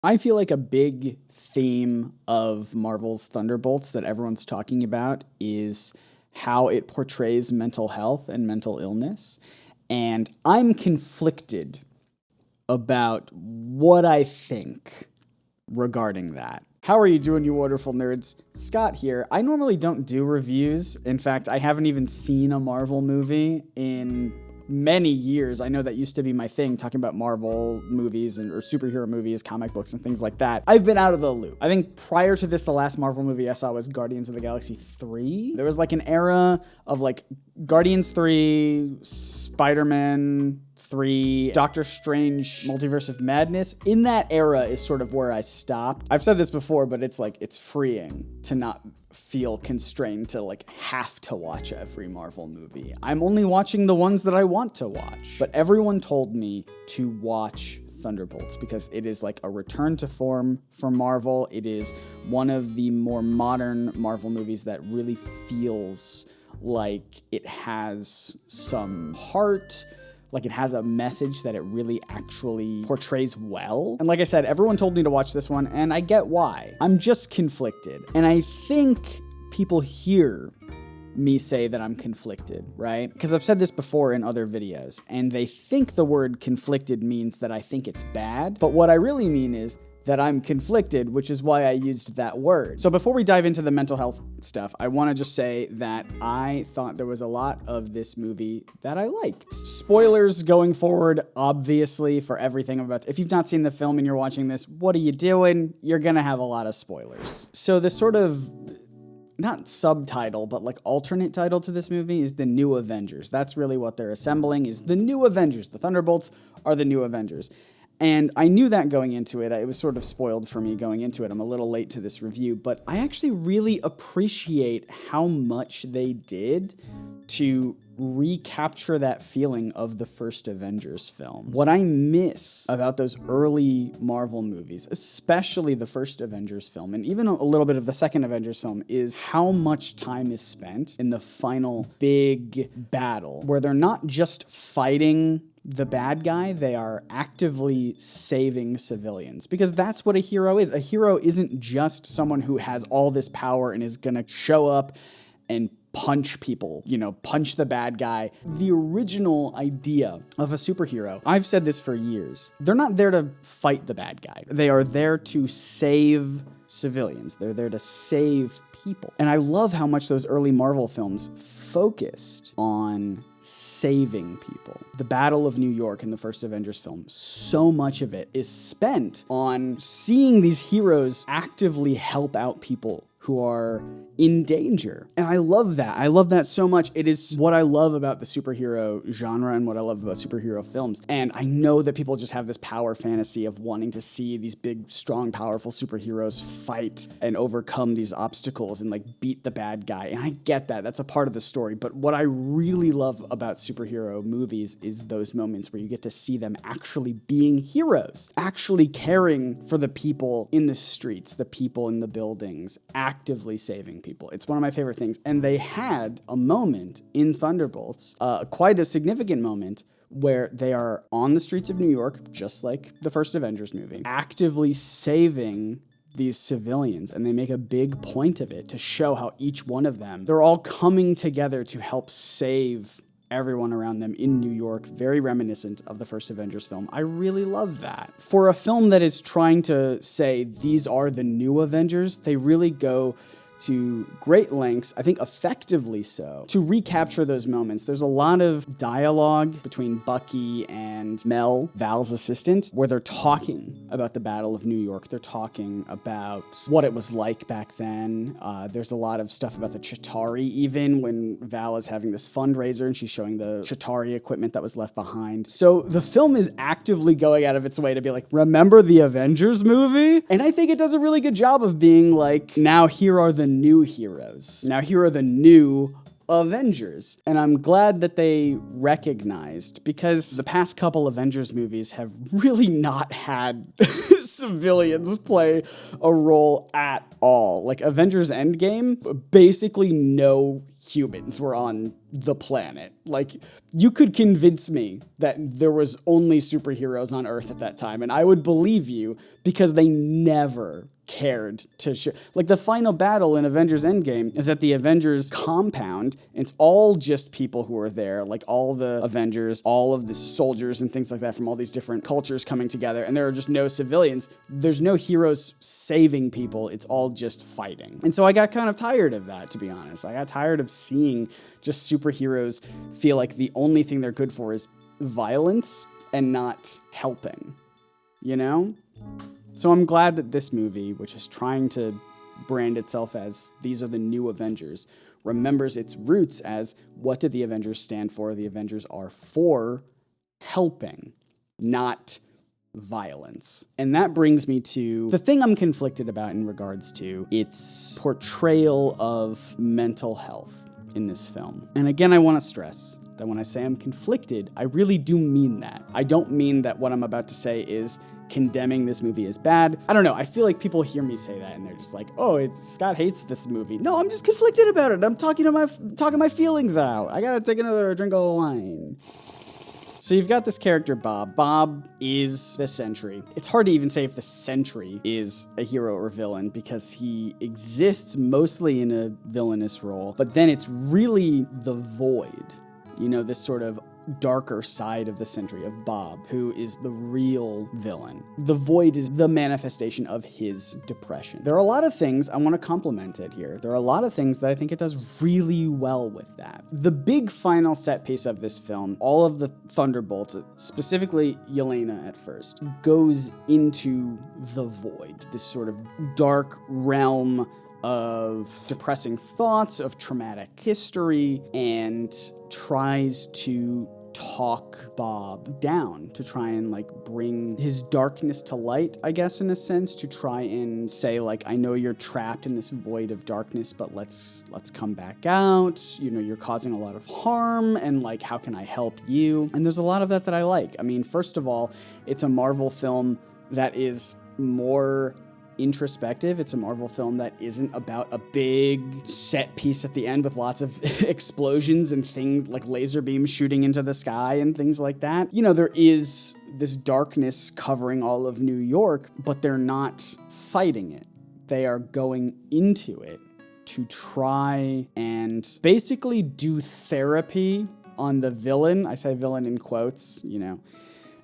I feel like a big theme of Marvel's Thunderbolts that everyone's talking about is how it portrays mental health and mental illness. And I'm conflicted about what I think regarding that. How are you doing, you wonderful nerds? Scott here. I normally don't do reviews. In fact, I haven't even seen a Marvel movie in many years. I know that used to be my thing, talking about Marvel movies or superhero movies, comic books, and things like that. I've been out of the loop. I think prior to this, the last Marvel movie I saw was Guardians of the Galaxy 3. There was like an era of like Guardians 3, Spider-Man 3, Doctor Strange, Multiverse of Madness. In that era is sort of where I stopped. I've said this before, but it's like, it's freeing to not feel constrained to like have to watch every Marvel movie. I'm only watching the ones that I want to watch. But everyone told me to watch Thunderbolts because it is like a return to form for Marvel. It is one of the more modern Marvel movies that really feels like it has some heart, like it has a message that it really actually portrays well. And like I said, everyone told me to watch this one, and I get why. I'm just conflicted. And I think people hear me say that I'm conflicted, right? Because I've said this before in other videos, and they think the word conflicted means that I think it's bad. But what I really mean is that I'm conflicted, which is why I used that word. So before we dive into the mental health stuff, I want to just say that I thought there was a lot of this movie that I liked. Spoilers going forward, obviously, for everything I'm about to. If you've not seen the film and you're watching this, what are you doing? You're gonna have a lot of spoilers. So the sort of, not subtitle, but like alternate title to this movie is The New Avengers. That's really what they're assembling, is the New Avengers. The Thunderbolts are the New Avengers. And I knew that going into it. It was sort of spoiled for me going into it. I'm a little late to this review, but I actually really appreciate how much they did to recapture that feeling of the first Avengers film. What I miss about those early Marvel movies, especially the first Avengers film, and even a little bit of the second Avengers film, is how much time is spent in the final big battle, where they're not just fighting the bad guy, they are actively saving civilians. Because that's what a hero is. A hero isn't just someone who has all this power and is gonna show up and punch people, punch the bad guy. The original idea of a superhero, I've said this for years, they're not there to fight the bad guy. They are there to save civilians. They're there to save people. And I love how much those early Marvel films focused on saving people. The Battle of New York in the first Avengers film, so much of it is spent on seeing these heroes actively help out people who are in danger. And I love that. I love that so much. It is what I love about the superhero genre and what I love about superhero films. And I know that people just have this power fantasy of wanting to see these big, strong, powerful superheroes fight and overcome these obstacles and like beat the bad guy. And I get that. That's a part of the story. But what I really love about superhero movies is those moments where you get to see them actually being heroes, actually caring for the people in the streets, the people in the buildings, actively saving people. It's one of my favorite things. And they had a moment in Thunderbolts, quite a significant moment, where they are on the streets of New York, just like the first Avengers movie, actively saving these civilians. And they make a big point of it to show how each one of them, they're all coming together to help save everyone around them in New York, very reminiscent of the first Avengers film. I really love that. For a film that is trying to say these are the new Avengers, they really go to great lengths, I think effectively so, to recapture those moments. There's a lot of dialogue between Bucky and Mel, Val's assistant, where they're talking about the Battle of New York. They're talking about what it was like back then. There's a lot of stuff about the Chitauri, even when Val is having this fundraiser and she's showing the Chitauri equipment that was left behind. So the film is actively going out of its way to be like, remember the Avengers movie? And I think it does a really good job of being like, now here are the new heroes. Now here are the new Avengers. And I'm glad that they recognized, because the past couple Avengers movies have really not had civilians play a role at all. Like Avengers Endgame, basically no humans were on the planet. Like, you could convince me that there was only superheroes on Earth at that time, and I would believe you because they never cared to show. Like, the final battle in Avengers Endgame is at the Avengers compound. And it's all just people who are there, like all the Avengers, all of the soldiers and things like that from all these different cultures coming together. And there are just no civilians. There's no heroes saving people. It's all just fighting. And so I got kind of tired of that, to be honest. I got tired of seeing just superheroes feel like the only thing they're good for is violence and not helping, you know? So I'm glad that this movie, which is trying to brand itself as these are the new Avengers, remembers its roots as what did the Avengers stand for? The Avengers are for helping, not violence. And that brings me to the thing I'm conflicted about in regards to its portrayal of mental health in this film. And again, I want to stress that when I say I'm conflicted, I really do mean that. I don't mean that what I'm about to say is condemning this movie as bad. I don't know. I feel like people hear me say that and they're just like, "Oh, Scott hates this movie." No, I'm just conflicted about it. I'm talking my feelings out. I gotta take another drink of wine. So you've got this character, Bob. Bob is the Sentry. It's hard to even say if the Sentry is a hero or villain because he exists mostly in a villainous role, but then it's really the Void. You know, this sort of darker side of the Sentry, of Bob, who is the real villain. The Void is the manifestation of his depression. There are a lot of things I want to compliment it here. There are a lot of things that I think it does really well with that. The big final set piece of this film, all of the Thunderbolts, specifically Yelena at first, goes into the Void, this sort of dark realm of depressing thoughts, of traumatic history, and tries to talk Bob down, to try and like bring his darkness to light, I guess, in a sense, to try and say like, I know you're trapped in this void of darkness, but let's come back out. You know, you're causing a lot of harm, and like, how can I help you? And there's a lot of that I like. I mean, first of all, it's a Marvel film that is more introspective. It's a Marvel film that isn't about a big set piece at the end with lots of explosions and things like laser beams shooting into the sky and things like that. You know, there is this darkness covering all of New York, but they're not fighting it. They are going into it to try and basically do therapy on the villain. I say villain in quotes, you know,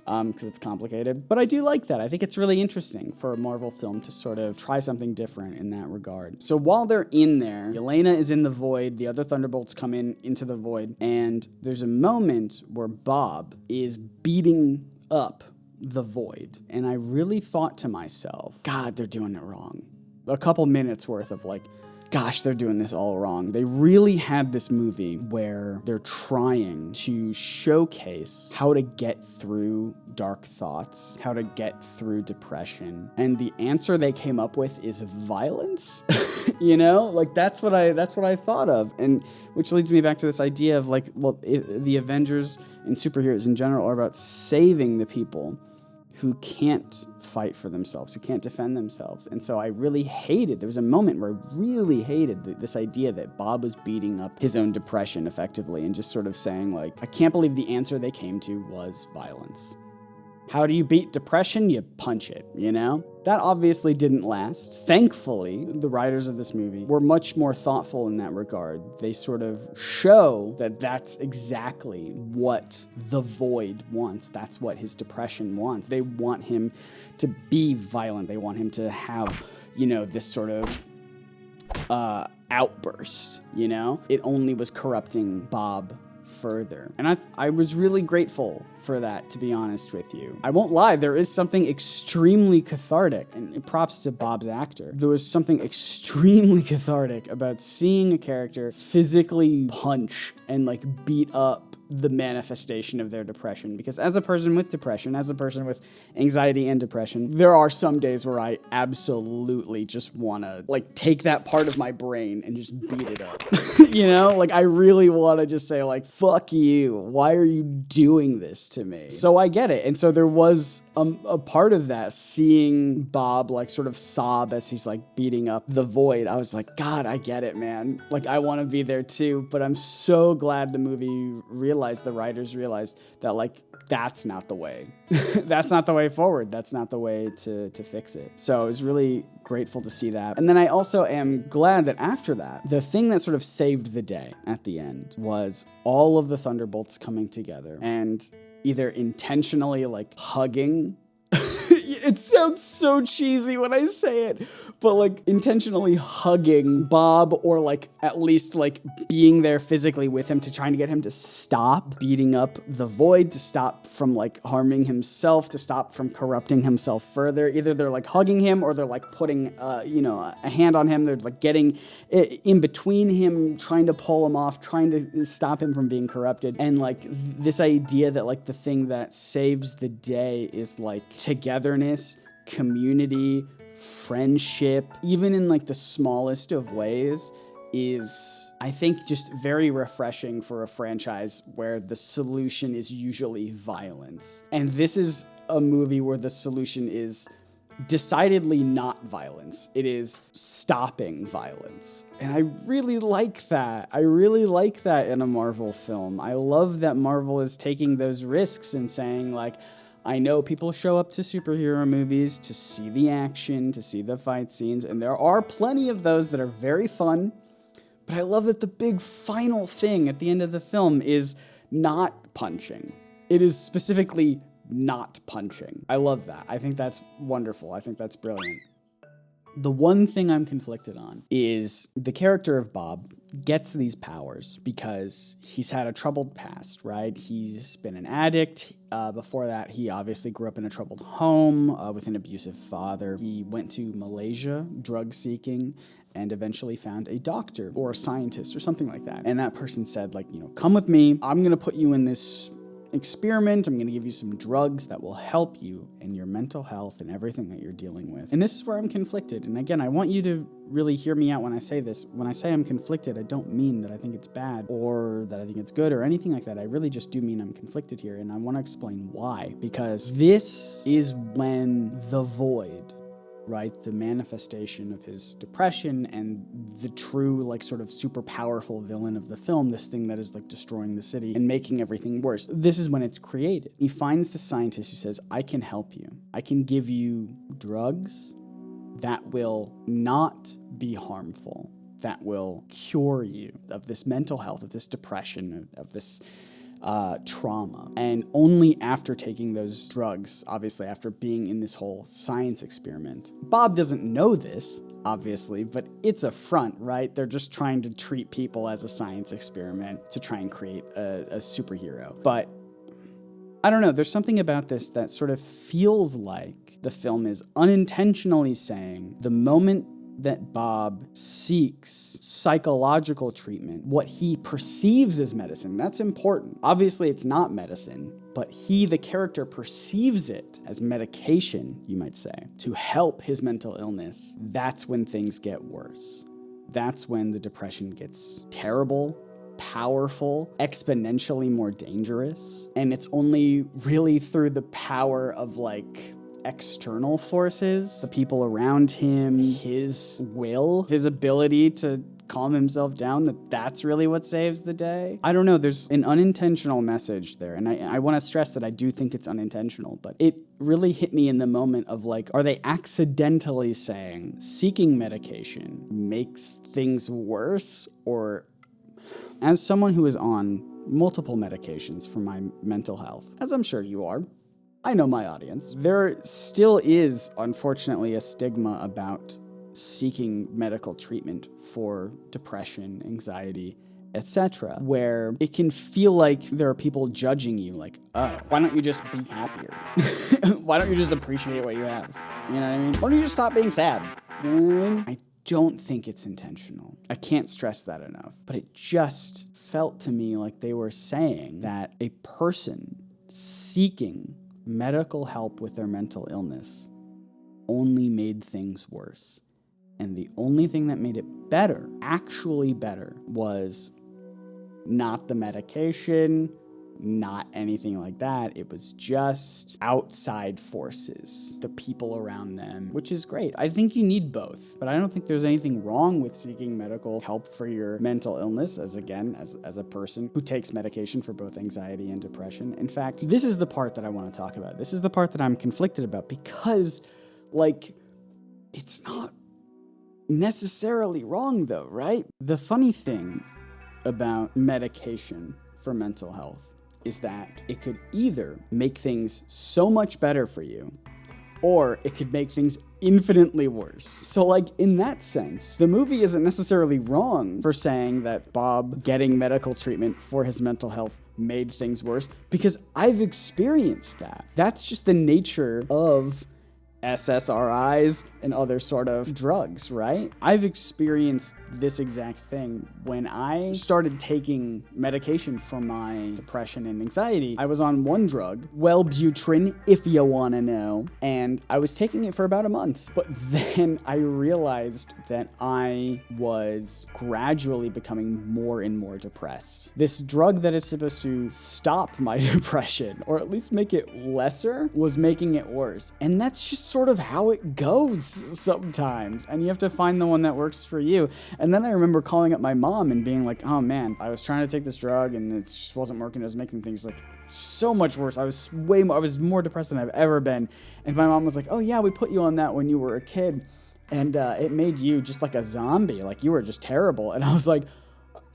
because it's complicated. But I do like that. I think it's really interesting for a Marvel film to sort of try something different in that regard. So while they're in there, Yelena is in the Void, the other Thunderbolts come into the Void, and there's a moment where Bob is beating up the Void. And I really thought to myself, God, they're doing it wrong. A couple minutes worth of like, gosh, they're doing this all wrong. They really had this movie where they're trying to showcase how to get through dark thoughts, how to get through depression. And the answer they came up with is violence. You know, like that's what I thought of. And which leads me back to this idea of like, well, the Avengers and superheroes in general are about saving the people who can't fight for themselves, who can't defend themselves. And so I really hated, there was a moment where I really hated this idea that Bob was beating up his own depression effectively and just sort of saying like, I can't believe the answer they came to was violence. How do you beat depression? You punch it, you know? That obviously didn't last. Thankfully, the writers of this movie were much more thoughtful in that regard. They sort of show that that's exactly what the Void wants. That's what his depression wants. They want him to be violent. They want him to have, you know, this sort of outburst, you know? It only was corrupting Bob further. And I was really grateful for that, to be honest with you. I won't lie, there is something extremely cathartic, and props to Bob's actor. There was something extremely cathartic about seeing a character physically punch and like beat up the manifestation of their depression. Because as a person with depression, as a person with anxiety and depression, there are some days where I absolutely just want to like take that part of my brain and just beat it up. You know, like I really want to just say like, fuck you. Why are you doing this to me? So I get it. And so there was a part of that, seeing Bob like sort of sob as he's like beating up the void, I was like, God, I get it, man. Like, I want to be there too. But I'm so glad the writers realized that like, that's not the way. That's not the way forward. That's not the way to fix it. So I was really grateful to see that. And then I also am glad that after that, the thing that sort of saved the day at the end was all of the Thunderbolts coming together and either intentionally like hugging. It sounds so cheesy when I say it, but like intentionally hugging Bob, or like at least like being there physically with him to trying to get him to stop beating up the void, to stop from like harming himself, to stop from corrupting himself further. Either they're like hugging him or they're like putting a hand on him. They're like getting in between him, trying to pull him off, trying to stop him from being corrupted. And like this idea that like the thing that saves the day is like togetherness, community, friendship, even in like the smallest of ways, is, I think, just very refreshing for a franchise where the solution is usually violence. And this is a movie where the solution is decidedly not violence. It is stopping violence. And I really like that. I really like that in a Marvel film. I love that Marvel is taking those risks and saying like, I know people show up to superhero movies to see the action, to see the fight scenes, and there are plenty of those that are very fun, but I love that the big final thing at the end of the film is not punching. It is specifically not punching. I love that. I think that's wonderful. I think that's brilliant. The one thing I'm conflicted on is the character of Bob gets these powers because he's had a troubled past, right? He's been an addict. Before that, he obviously grew up in a troubled home with an abusive father. He went to Malaysia, drug seeking, and eventually found a doctor or a scientist or something like that. And that person said, like, come with me. I'm going to put you in this experiment. I'm going to give you some drugs that will help you in your mental health and everything that you're dealing with. And this is where I'm conflicted. And again, I want you to really hear me out when I say this. When I say I'm conflicted, I don't mean that I think it's bad or that I think it's good or anything like that. I really just do mean I'm conflicted here. And I want to explain why. Because this is when the void, right, the manifestation of his depression and the true, like, sort of super powerful villain of the film, this thing that is, like, destroying the city and making everything worse. This is when it's created. He finds the scientist who says, I can help you. I can give you drugs that will not be harmful, that will cure you of this mental health, of this depression, of this trauma. And only after taking those drugs, obviously after being in this whole science experiment. Bob doesn't know this, obviously, but it's a front, right? They're just trying to treat people as a science experiment to try and create a superhero. But I don't know, there's something about this that sort of feels like the film is unintentionally saying the moment that Bob seeks psychological treatment, what he perceives as medicine, that's important. Obviously, it's not medicine, but he, the character, perceives it as medication, you might say, to help his mental illness. That's when things get worse. That's when the depression gets terrible, powerful, exponentially more dangerous. And it's only really through the power of, like, external forces, the people around him, his will, his ability to calm himself down, that's really what saves the day. I don't know, there's an unintentional message there, and I want to stress that I do think it's unintentional, but it really hit me in the moment of, like, are they accidentally saying seeking medication makes things worse? Or, as someone who is on multiple medications for my mental health, as I'm sure you are, I know my audience, there still is, unfortunately, a stigma about seeking medical treatment for depression, anxiety, etc., where it can feel like there are people judging you, like, oh, why don't you just be happier? Why don't you just appreciate what you have? You know what I mean? Why don't you just stop being sad? You know what I mean? I don't think it's intentional. I can't stress that enough. But it just felt to me like they were saying that a person seeking medical help with their mental illness only made things worse. And the only thing that made it better, actually better, was not the medication, not anything like that. It was just outside forces, the people around them, which is great. I think you need both, but I don't think there's anything wrong with seeking medical help for your mental illness as a person who takes medication for both anxiety and depression. In fact, this is the part that I want to talk about. This is the part that I'm conflicted about because, like, it's not necessarily wrong though, right? The funny thing about medication for mental health is that it could either make things so much better for you, or it could make things infinitely worse. So, like, in that sense, the movie isn't necessarily wrong for saying that Bob getting medical treatment for his mental health made things worse, because I've experienced that. That's just the nature of SSRIs and other sort of drugs, right? I've experienced this exact thing. When I started taking medication for my depression and anxiety, I was on one drug, Wellbutrin, if you want to know, and I was taking it for about a month. But then I realized that I was gradually becoming more and more depressed. This drug that is supposed to stop my depression, or at least make it lesser, was making it worse. And that's just sort of how it goes sometimes, and you have to find the one that works for you. And then I remember calling up my mom and being like, oh man, I was trying to take this drug and it just wasn't working. It was making things like so much worse. I was more depressed than I've ever been. And my mom was like, oh yeah, we put you on that when you were a kid, and it made you just like a zombie, like you were just terrible. And I was like,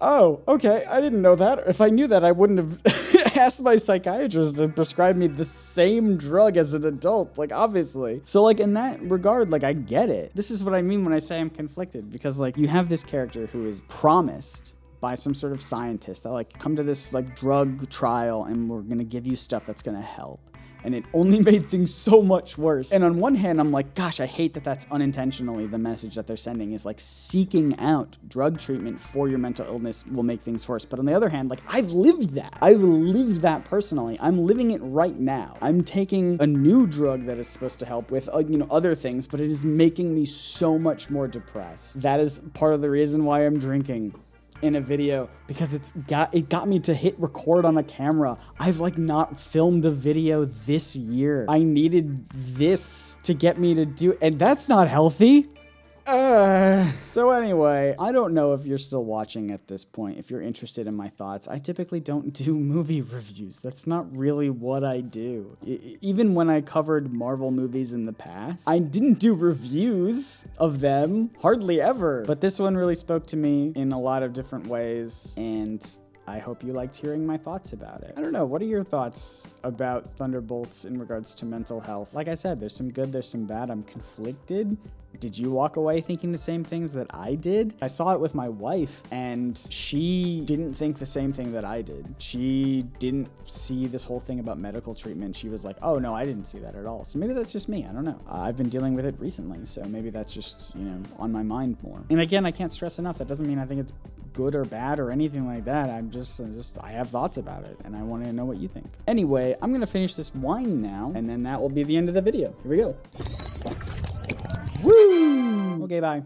oh, okay, I didn't know that. If I knew that, I wouldn't have asked my psychiatrist to prescribe me the same drug as an adult, like, obviously. So, like, in that regard, like, I get it. This is what I mean when I say I'm conflicted, because, like, you have this character who is promised by some sort of scientist that, like, come to this, like, drug trial and we're gonna give you stuff that's gonna help. And it only made things so much worse. And on one hand, I'm like, gosh, I hate that that's unintentionally the message that they're sending, is like seeking out drug treatment for your mental illness will make things worse. But on the other hand, like, I've lived that. I've lived that personally. I'm living it right now. I'm taking a new drug that is supposed to help with, other things, but it is making me so much more depressed. That is part of the reason why I'm drinking in a video, because it got me to hit record on a camera. I've like not filmed a video this year. I needed this to get me to do, and that's not healthy. So anyway, I don't know if you're still watching at this point, if you're interested in my thoughts. I typically don't do movie reviews. That's not really what I do. Even when I covered Marvel movies in the past, I didn't do reviews of them, hardly ever. But this one really spoke to me in a lot of different ways, and I hope you liked hearing my thoughts about it. I don't know, what are your thoughts about Thunderbolts in regards to mental health? Like I said, there's some good, there's some bad. I'm conflicted. Did you walk away thinking the same things that I did? I saw it with my wife, and she didn't think the same thing that I did. She didn't see this whole thing about medical treatment. She was like, oh no, I didn't see that at all. So maybe that's just me, I don't know. I've been dealing with it recently, so maybe that's just, on my mind more. And again, I can't stress enough, that doesn't mean I think it's good or bad or anything like that. I have thoughts about it, and I want to know what you think. Anyway, I'm gonna finish this wine now, and then that will be the end of the video. Here we go. Woo! Okay, bye.